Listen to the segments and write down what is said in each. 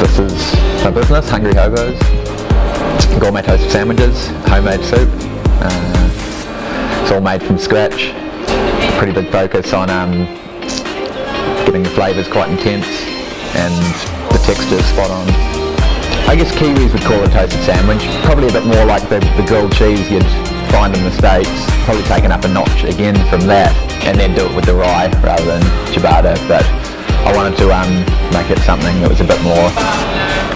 This is my business, Hungry Hobos. Gourmet toasted sandwiches, homemade soup. It's all made from scratch. Pretty big focus on getting the flavours quite intense and the texture spot on. I guess Kiwis would call it a toasted sandwich. Probably a bit more like the grilled cheese you'd find in the States. Probably taken up a notch again from that, and then do it with the rye rather than ciabatta. But I wanted to make it something that was a bit more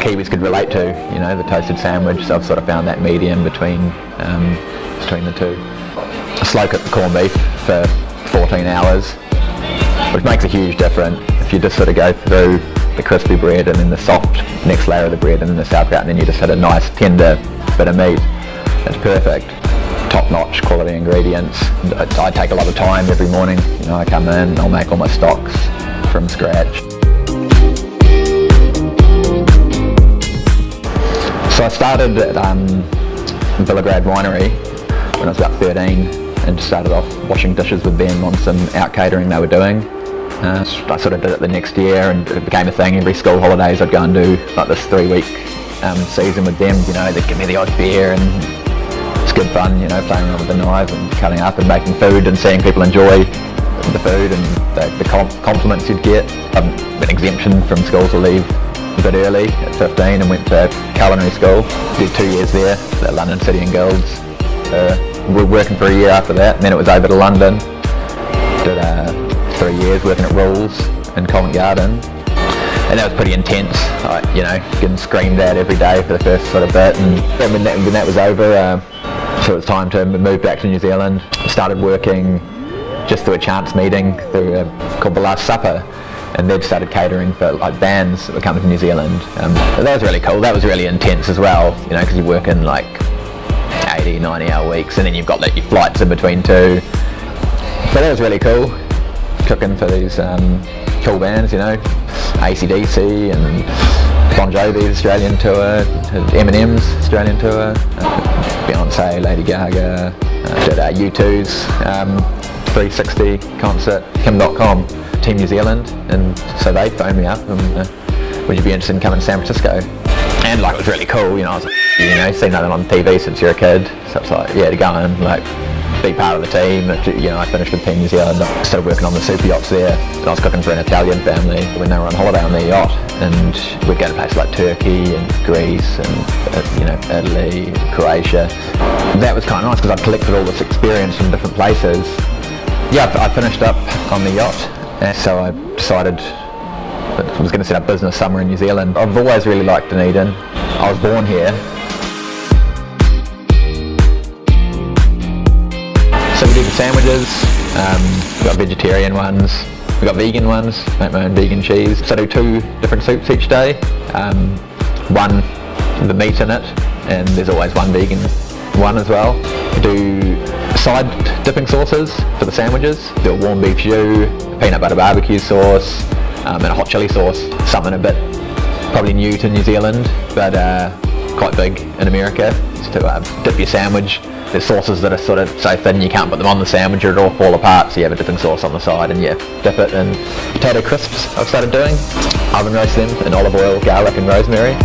Kiwis could relate to, you know, the toasted sandwich. So I've sort of found that medium between the two. I slow cook the corned beef for 14 hours, which makes a huge difference. If you just sort of go through the crispy bread and then the soft next layer of the bread and then the sauerkraut, and then you just had a nice tender bit of meat, it's perfect. Top-notch quality ingredients. I take a lot of time every morning. You know, I come in and I'll make all my stocks from scratch. So I started at Villagrad Winery when I was about 13 and started off washing dishes with them on some out catering they were doing. I sort of did it the next year and it became a thing. Every school holidays I'd go and do like this 3-week season with them. You know, they'd give me the odd beer and it's good fun, you know, playing around with the knife and cutting up and making food and seeing people enjoy the food and the compliments you'd get. An exemption from school to leave a bit early at 15 and went to culinary school. Did 2 years there at London City and Guilds. We were working for a year after that, and then it was over to London. Did 3 years working at Rules in Covent Garden, and that was pretty intense. You know, getting screamed at every day for the first sort of bit, and when that was over, so it was time to move back to New Zealand. I started working just through a chance meeting called The Last Supper, and they'd started catering for like bands that were coming to New Zealand. That was really cool. That was really intense as well, you know, because you're working like 80, 90-hour weeks, and then you've got like your flights in between too. But that was really cool, cooking for these cool bands, you know, AC/DC and Bon Jovi's Australian tour, Eminem's Australian tour, Beyoncé, Lady Gaga, did U2's 360 concert, Kim.com, Team New Zealand, and so they phoned me up and would you be interested in coming to San Francisco? And like it was really cool, you know, I was like, you know, seen nothing on TV since you're a kid, so it's like, yeah, to go and like be part of the team. You know, I finished with Team New Zealand, I started working on the super yachts there, and I was cooking for an Italian family when they were on holiday on their yacht, and we'd go to places like Turkey and Greece and you know, Italy, Croatia. That was kind of nice because I'd collected all this experience from different places. Yeah, I finished up on the yacht, and so I decided that I was going to set up business somewhere in New Zealand. I've always really liked Dunedin. I was born here. So we do the sandwiches, we've got vegetarian ones, we've got vegan ones, make my own vegan cheese. So I do 2 different soups each day, one with the meat in it, and there's always one vegan one as well. We do side dipping sauces for the sandwiches, do a warm beef jus, a peanut butter barbecue sauce, and a hot chili sauce. Something a bit probably new to New Zealand, but quite big in America, is to dip your sandwich. There's sauces that are sort of so thin you can't put them on the sandwich or it'll all fall apart, so you have a dipping sauce on the side and you dip it in potato crisps I've started doing. Oven roast them in olive oil, garlic and rosemary.